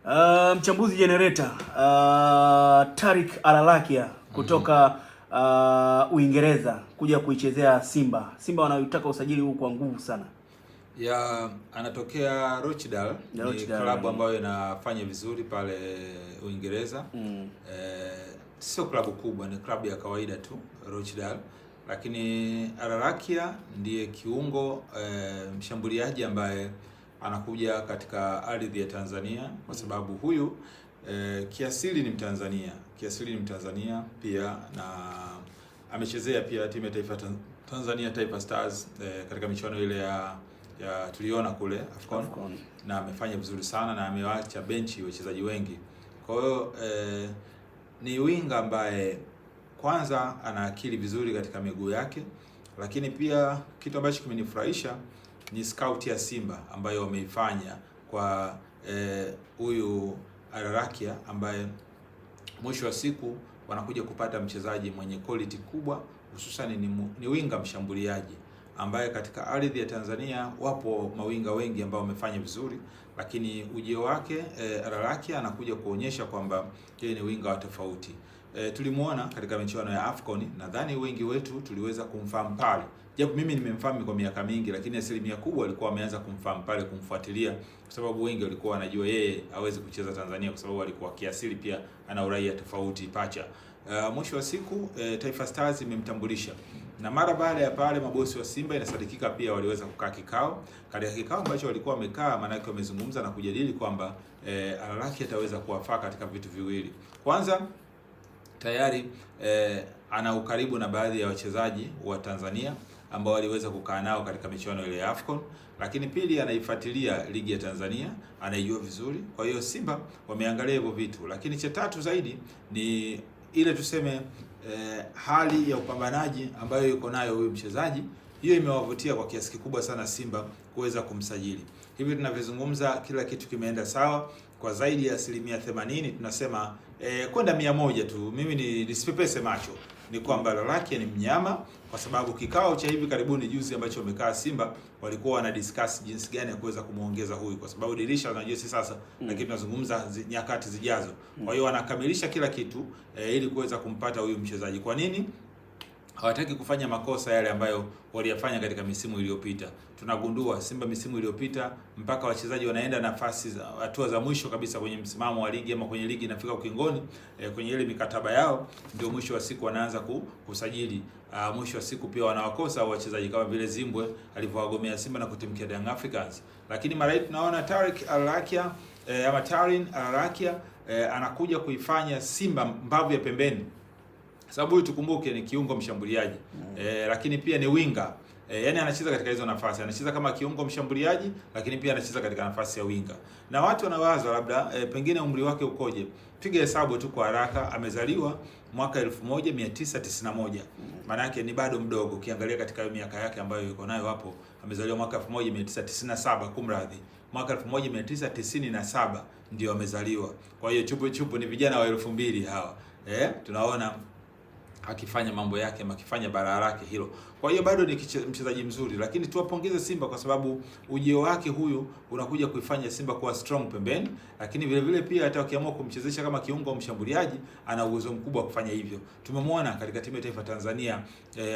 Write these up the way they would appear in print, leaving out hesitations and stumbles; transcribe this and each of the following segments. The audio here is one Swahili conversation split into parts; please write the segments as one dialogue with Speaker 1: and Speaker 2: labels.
Speaker 1: Mchambuzi generator Tariq Al-Alakia kutoka Uingereza kuja kuichezea Simba. Simba wanataka usajili huu kwa nguvu sana.
Speaker 2: Anatokea Rochdale, ni klabu ambayo inafanya vizuri pale Uingereza. Sio klabu kubwa, ni klabu ya kawaida tu Rochdale, lakini Al-Alakia ndiye kiungo mshambuliaji ambaye anakuja katika ardhi ya Tanzania kwa sababu huyu kiasili ni Mtanzania pia, na amechezea pia timu ya taifa Tanzania Taifa Stars katika michuano ile ya tuliona kule AFCON, na amefanya vizuri sana na amewaacha benchi wachezaji wengi. Kwa hiyo ni winga ambaye kwanza ana akili vizuri katika miguu yake, lakini pia kitu ambacho kimenifurahisha ni scout ya Simba ambayo wameifanya kwa huyu Al-Alakia, ambaye mwisho wa siku wanakuja kupata mchezaji mwenye quality kubwa, hususan ni winga mshambuliaji ambaye katika ardhi ya Tanzania wapo mawinga wengi ambao wamefanya vizuri, lakini ujio wake Al-Alakia anakuja kuonyesha kwamba yeye ni winga wa tofauti. Tulimuona katika michuano ya AFCON, nadhani wengi wetu tuliweza kumfahamu pale. Japo mimi nimemfahamu kwa miaka mingi, lakini asilimia kubwa walikuwa wameanza kumfahamu pale, kumfuatilia, kwa sababu wengi walikuwa wanajua yeye hawezi kucheza Tanzania kwa sababu alikuwa kiasili pia ana uraia tofauti pacha. Mwisho wa siku Taifa Stars imemtambulisha, na mara baada ya pale mabosi wa Simba inasadikika pia waliweza kukaa kikao. Katika kikao ambacho walikuwa wamekaa, maana yake wamezungumza na kujadili kwamba Al-Alakia ataweza kuwafaa katika vitu viwili. Kwanza, tayari ana ukaribu na baadhi ya wachezaji wa Tanzania ambao waliweza kukaa nao katika michuano ile ya AFCON, lakini pili, anaifuatilia ligi ya Tanzania, anaijua vizuri. Kwa hiyo Simba wameangalia hivyo vitu, lakini cha tatu zaidi ni ile tuseme hali ya upambanaji ambayo yuko nayo huyu mchezaji. Hiyo imewavutia kwa kiasi kikubwa sana Simba kuweza kumsajili. Hivi tunavyozungumza kila kitu kimeenda sawa kwa zaidi ya 80%, tunasema kwenda 100 tu. Mimi nisipepese macho, ni kwamba Al-Alakia ni mnyama, kwa sababu kikao cha hivi karibuni juzi ambacho wamekaa Simba walikuwa wana discuss jinsi gani ya kuweza kumuongeza huyu, kwa sababu dirisha unajua si sasa, lakini tunazungumza nyakati zijazo. Kwa hiyo wanakamilisha kila kitu ili kuweza kumpata huyu mchezaji. Kwa nini? Hawataki kufanya makosa yale ambayo waliyafanya katika misimu iliyopita. Tunagundua Simba misimu iliyopita mpaka wachezaji wanaenda nafasi za hatua za mwisho kabisa kwenye msimamo wa ligi, ama kwenye ligi inafika ukingoni kwenye ile mikataba yao, ndio mwisho wa siku wanaanza kusajili. Mwisho wa siku pia wanawakosa wachezaji kama vile Zimbwe alivyowagomea Simba na kutimkia Young Africans. Lakini mara hii tunaona Tariq Al-Alakia ama Tarin Al-Alakia anakuja kuifanya Simba mbavu ya pembeni. Sababu huyu tukumbuke ni kiungo mshambuliaji lakini pia ni winga. Yani anacheza katika hizo nafasi. Anacheza kama kiungo mshambuliaji, lakini pia anacheza katika nafasi ya winga. Na watu wanawaza labda pengine umri wake ukoje. Piga hesabu tu kwa haraka, amezaliwa mwaka 1991. Maana yake ni bado mdogo ukiangalia katika miaka yake ambayo yuko nayo hapo. Amezaliwa mwaka 1997, kumradhi. Mwaka 1997 ndio amezaliwa. Kwa hiyo chupu ni vijana wa 2000 hawa. Tunaona akifanya mambo yake, akifanya bara lake hilo. Kwa hiyo bado ni mchezaji mzuri, lakini tuwapongeze Simba kwa sababu ujio wake huyu unakuja kuifanya Simba kuwa strong pembeni, lakini vile vile pia hata wakiamua kumchezesha kama kiungo mshambuliaji ana uwezo mkubwa wa kufanya hivyo. Tumemwona katika timu ya taifa Tanzania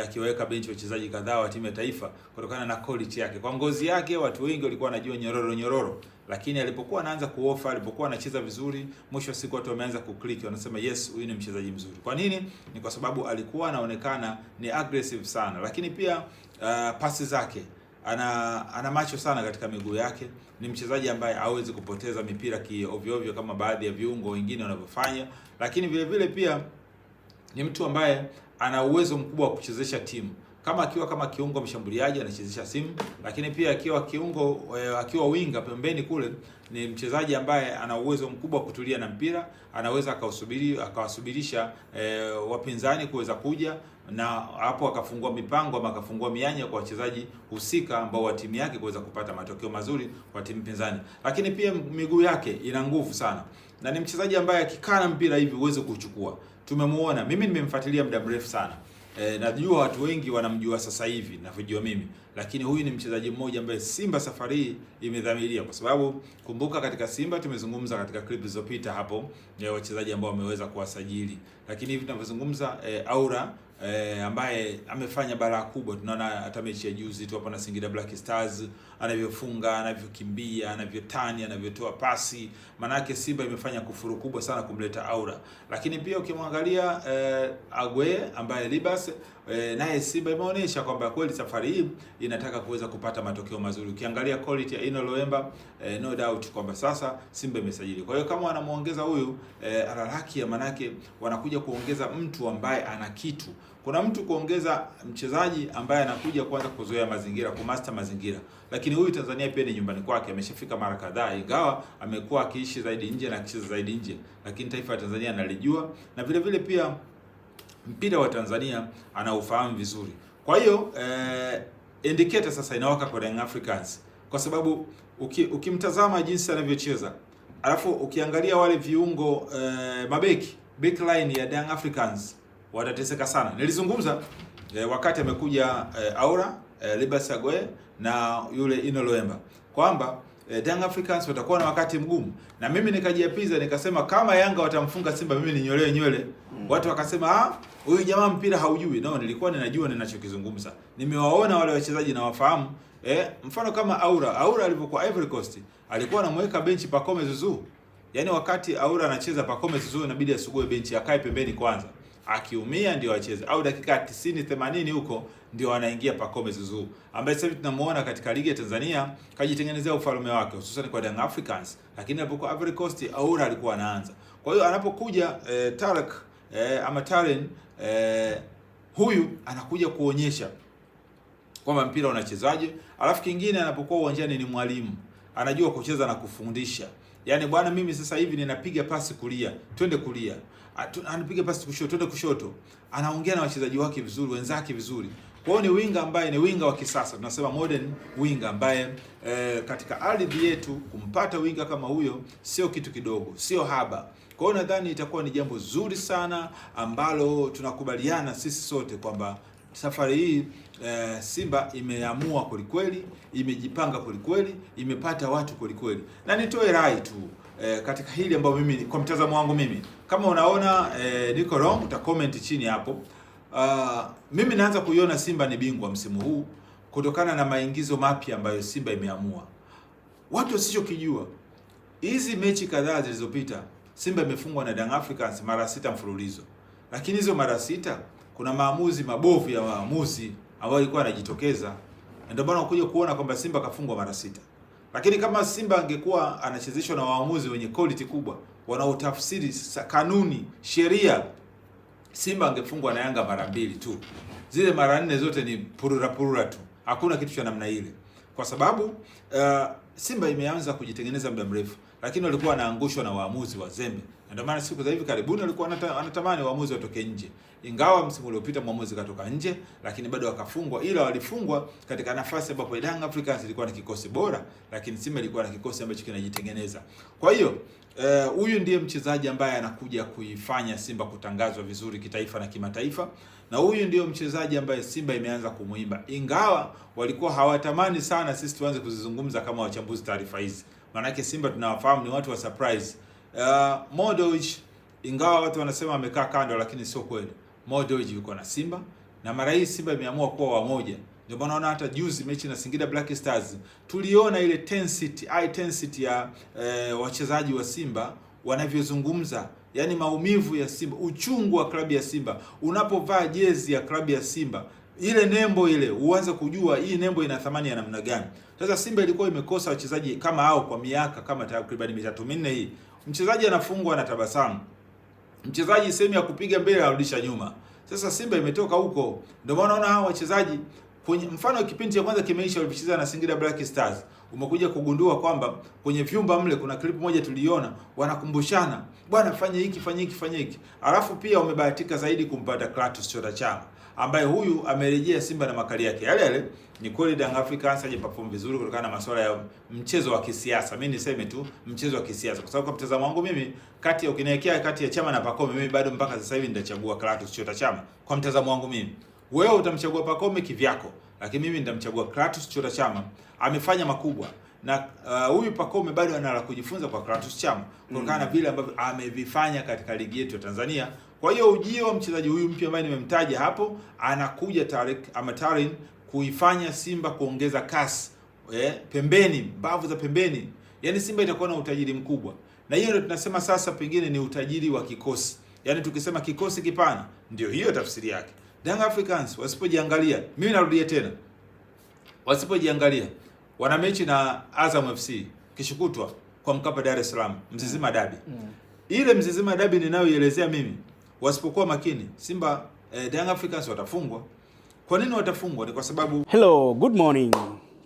Speaker 2: akiweka benchi wachezaji kadhaa wa timu ya taifa kutokana na quality yake. Kwa ngozi yake watu wengi walikuwa wanajua nyororo, lakini alipokuwa anaanza kuofa, alipokuwa anacheza vizuri, mwisho wa siku watu wameanza kuclick, wanasema yes, huyu ni mchezaji mzuri. Kwa nini? Ni kwa sababu alikuwa anaonekana ni aggressive sana, lakini pia pasi zake ana macho sana katika miguu yake. Ni mchezaji ambaye hawezi kupoteza mipira ovyo ovyo kama baadhi ya viungo wengine wanavyofanya, lakini vile vile pia ni mtu ambaye ana uwezo mkubwa wa kuchezesha timu. Kama kiungo mshambuliaji anachezesha simu, lakini pia akiwa winga pembeni kule, ni mchezaji ambaye ana uwezo mkubwa wa kutulia na mpira, anaweza akawasubirisha wapinzani kuweza kuja, na hapo akafungua mipango ama akafungua mianya kwa wachezaji husika ambao wa timu yake kuweza kupata matokeo mazuri kwa timu pinzani. Lakini pia miguu yake ina nguvu sana, na ni mchezaji ambaye akikaa na mpira hivi uweze kuchukua. Tumemuona, mimi nimemfuatilia muda mrefu sana. najua watu wengi wanamjua sasa hivi ninavyojua mimi, lakini huyu ni mchezaji mmoja ambaye Simba safari hii imedhamiria, kwa sababu kumbuka, katika Simba tumezungumza katika clip zilizopita hapo wachezaji ambao wameweza kuwasajili, lakini hivi tunavyozungumza Aura ambaye amefanya balaa kubwa. Tunaona hata mechi ya juzi tu hapa na Singida Black Stars, anavyofunga, anavyokimbia, anavyotani, anavyotoa pasi. Manake Simba imefanya kufuru kubwa sana kumleta Aura. Lakini pia ukimwangalia Agwe ambaye Libas, naye Simba imeonyesha kwamba kweli safari hii inataka kuweza kupata matokeo mazuri. Ukiangalia quality ya Ino Loemba, no doubt kwamba sasa Simba imesajili. Kwa hiyo kama wanamuongeza huyu Ararakia, manake wanakuja kuongeza mtu ambaye ana kitu. Kuna mtu kuongeza mchezaji ambaye anakuja kuanza kuzoea mazingira, kumaster mazingira. Lakini huyu Tanzania pia ni nyumbani kwake, ameshafika mara kadhaa, ingawa amekuwa akiishi zaidi nje na akicheza zaidi nje, lakini taifa la Tanzania analijua, na vile vile pia mpira wa Tanzania anaufahamu vizuri. Kwa hiyo indicator sasa inawaka kwa Young Africans, kwa sababu ukimtazama jinsi anavyocheza, alafu ukiangalia wale viungo mabeki, backline ya Young Africans watateseka sana. Nilizungumza wakati amekuja Aura, Libas Agwe na yule Ino Loemba kwamba Young Africans watakuwa na wakati mgumu, na mimi nikajiapiza nikasema kama Yanga watamfunga Simba mimi ni nywele. Watu wakasema huyu jamaa mpira haujui. No, nilikuwa ninajua ninachokizungumza. Nimewaona wale wachezaji na wafahamu. Mfano kama Aura alipokuwa Ivory Coast alikuwa anamweka benchi Pacome Zouzoua. Yaani wakati Aura anacheza Pacome Zouzoua inabidi asugue benchi, akae pembeni kwanza. Akiumia ndio acheze, au dakika 90 80 huko ndio anaingia Pacome Zouzoua, ambaye sasa tunamuona katika ligi ya Tanzania kajitengenezea ufalme wake, hususan kwa Young Africans. Lakini alipokuwa Ivory Coast Aura alikuwa anaanza. Kwa hiyo anapokuja Tarak ama Taren, huyu anakuja kuonyesha kwamba mpira unachezaje. Alafu kingine, anapokuwa uwanjani ni mwalimu, anajua kucheza na kufundisha. Yaani bwana, mimi sasa hivi ninapiga pasi kulia, twende kulia. Anapiga pasi kushoto, twende kushoto. Anaongea na wachezaji wake vizuri, wenzake vizuri. Kwa hiyo ni winga ambaye ni winga wa kisasa. Tunasema modern winga ambaye katika ardhi yetu kumpata winga kama huyo sio kitu kidogo, sio haba. Kwa hiyo nadhani itakuwa ni jambo zuri sana ambalo tunakubaliana sisi sote kwamba safari hii Simba imeamua kwelikweli, imejipanga kwelikweli, imepata watu kwelikweli. Na nitoe rai tu katika hili ambayo mimi kwa mtazamo wangu mimi, kama unaona niko wrong uta comment chini hapo. Mimi naanza kuiona Simba ni bingwa msimu huu kutokana na maingizo mapya ambayo Simba imeamua. Watu wasichokijua, hizi mechi kadhaa zilizopita Simba imefungwa na Young Africans mara 6 mfululizo. Lakini hizo mara 6 kuna maamuzi mabovu ya waamuzi ambao walikuwa wanajitokeza. Ndio maana unakuja kuona kwamba Simba kafungwa mara 6. Lakini kama Simba angekuwa anachezeshwa na waamuzi wenye quality kubwa, wanaotafsiri kanuni, sheria, Simba angefungwa na Yanga mara 2 tu. Zile mara 4 zote ni purura tu. Hakuna kitu cha namna ile. Kwa sababu Simba imeanza kujitengeneza muda mrefu, lakini walikuwa wanaangushwa na waamuzi wazembe. Ndio maana siku za hivi karibuni walikuwa wanatamani waamuzi watoke nje. Ingawa msimu uliopita mwamuzi katoka nje, lakini bado wakafungwa, ila walifungwa katika nafasi ambapo Young Africans ilikuwa na kikosi bora, lakini Simba ilikuwa na kikosi ambacho kinajitengeneza. Kwa hiyo huyu ndiye mchezaji ambaye anakuja kuifanya Simba kutangazwa vizuri kitaifa na kimataifa, na huyu ndio mchezaji ambaye Simba imeanza kumuimba. Ingawa walikuwa hawatamani sana sisi tuanze kuzizungumza kama wachambuzi taarifa hizi. Maana Simba tunawafahamu ni watu wa surprise. Mo Dewji, ingawa watu wanasema amekaa kando, lakini sio kweli. Mo Dewji yuko na Simba, na mara hii Simba imeamua kuwa wamoja. Ndio maana unaona hata juzi mechi na Singida Black Stars tuliona ile intensity ya wachezaji wa Simba wanavyozungumza, yani maumivu ya Simba, uchungu wa klabu ya Simba. Unapovaa jezi ya klabu ya Simba, ile nembo ile, uanze kujua hii nembo ina thamani ya namna gani. Sasa Simba ilikuwa imekosa wachezaji kama hao kwa miaka kama takriban 3-4 hii. Mchezaji anafungwa na tabasamu, mchezaji sehemu ya kupiga mbele arudisha nyuma. Sasa Simba imetoka huko. Ndio maana unaona hao wachezaji kwenye mfano kipindi cha kwanza kimeisha walipocheza na Singida Black Stars, umekuja kugundua kwamba kwenye vyumba mle kuna clip moja tuliona wanakumbushana, bwana fanya hiki fanya hiki fanya hiki. Alafu pia umebahatika zaidi kumpata Clatous Chota Chama ambaye huyu amerejea Simba na makali yake yale yale. Ni kweli Young Africans haja perform vizuri kutokana na masuala ya mchezo wa kisiasa. Mimi niseme tu mchezo wa kisiasa, kwa sababu kwa mtazamo wangu mimi, ukiniwekea kati ya Chama na Pacome, mimi bado mpaka sasa hivi nitachagua Clatous Chota Chama. Kwa mtazamo wangu mimi, wewe utamchagua Pacome kivyako, lakini mimi nitamchagua Clatous Chota Chama. Amefanya makubwa na huyu Pacome bado ana la kujifunza kwa Clatous Chama kutokana na vile ambavyo amevifanya katika ligi yetu ya Tanzania. Kwa hiyo ujio wa mchezaji huyu mpya ambaye nimemtaja hapo, anakuja Tariq Amatarin kuifanya Simba kuongeza kasi pembeni, mbavu za pembeni. Yaani Simba itakuwa na utajiri mkubwa. Na hiyo ndio tunasema sasa pengine ni utajiri wa kikosi. Yaani tukisema kikosi kipana, ndio hiyo tafsiri yake. Young Africans wasipojiangalia, mimi narudia tena, wasipojiangalia, wana mechi na Azam FC kishukutwa kwa Mkapa Dar es Salaam, Mzizima Dabi. Ile Mzizima Dabi ninayoielezea mimi, wasipokuwa makini, Simba Young Africans watafungwa. Kwa nini watafungwa? Ni kwa sababu
Speaker 1: hello, good morning.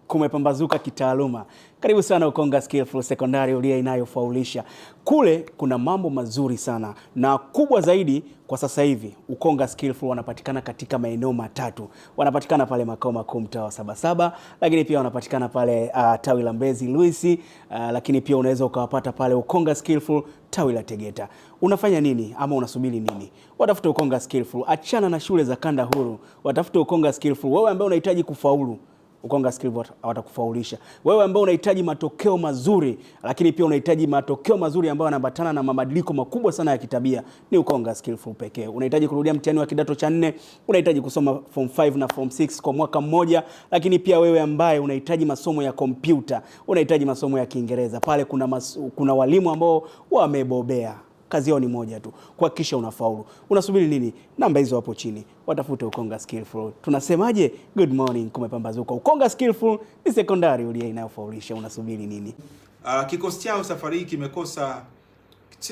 Speaker 1: Kumepambazuka kitaaluma. Karibu sana Ukonga Skillful Secondary ulia inayofaulisha. Kule kuna mambo mazuri sana na kubwa zaidi kwa sasa hivi. Ukonga Skillful wanapatikana katika maeneo matatu. Wanapatikana pale makao makuu mtaa wa Sabasaba, lakini pia wanapatikana pale tawi la Mbezi Luisi, lakini pia unaweza ukawapata pale Ukonga Skillful tawi la Tegeta. Unafanya nini ama unasubiri nini? Watafuta Ukonga Skillful. Achana na shule za kanda huru. Watafuta Ukonga Skillful. Wewe ambaye unahitaji kufaulu, Ukonga Skillful watakufaulisha. Wewe ambao unahitaji matokeo mazuri, lakini pia unahitaji matokeo mazuri ambayo yanaambatana na mabadiliko makubwa sana ya kitabia, ni Ukonga Skillful pekee. Unahitaji kurudia mtihani wa kidato cha 4, unahitaji kusoma form 5 na form 6 kwa mwaka mmoja, lakini pia wewe ambaye unahitaji masomo ya kompyuta, unahitaji masomo ya Kiingereza, pale kuna walimu ambao wamebobea. Kazi yao ni moja tu, kuhakikisha unafaulu. Unasubiri nini? Namba hizo hapo chini. Watafute Ukonga Skillful. Tunasemaje? Good morning, kumepambazuka. Ukonga Skillful ni sekondari ulia inayofaulisha. Unasubiri nini?
Speaker 2: Kikosi chao safari hii kimekosa,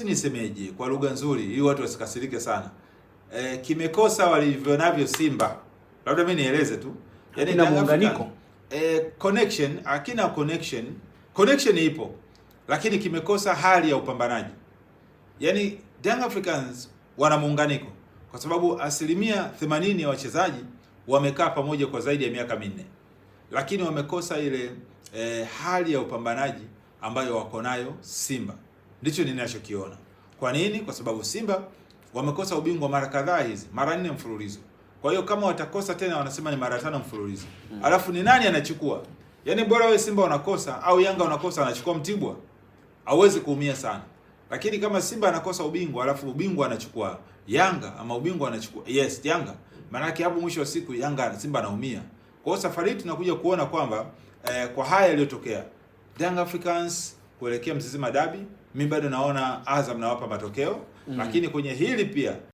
Speaker 2: nisemeje kwa lugha nzuri ili watu wasikasirike sana. Kimekosa walivyo navyo Simba. Labda mimi nieleze tu.
Speaker 1: Yaani na muunganiko.
Speaker 2: Connection, akina connection. Connection ipo. Lakini kimekosa hali ya upambanaji. Yaani Young Africans wana muunganiko kwa sababu 80% ya wachezaji wamekaa pamoja kwa zaidi ya miaka 4. Lakini wamekosa ile hali ya upambanaji ambayo wako nayo Simba. Ndicho ninachokiona. Kwa nini? Kwa sababu Simba wamekosa ubingwa mara kadhaa hizi, mara 4 mfululizo. Kwa hiyo kama watakosa tena wanasema ni mara 5 mfululizo. Alafu ni nani anachukua? Yaani bora wewe Simba unakosa au Yanga unakosa anachukua Mtibwa, hauwezi kuumia sana. Lakini kama Simba anakosa ubingwa alafu ubingwa anachukua Yanga ama ubingwa anachukua Yanga, maana yake hapo mwisho wa siku Simba anaumia. Kwa hiyo safari tunakuja kuona kwamba kwa haya yaliyotokea Young Africans kuelekea Mzizima Dabi, mimi bado naona Azam nawapa matokeo, lakini kwenye hili pia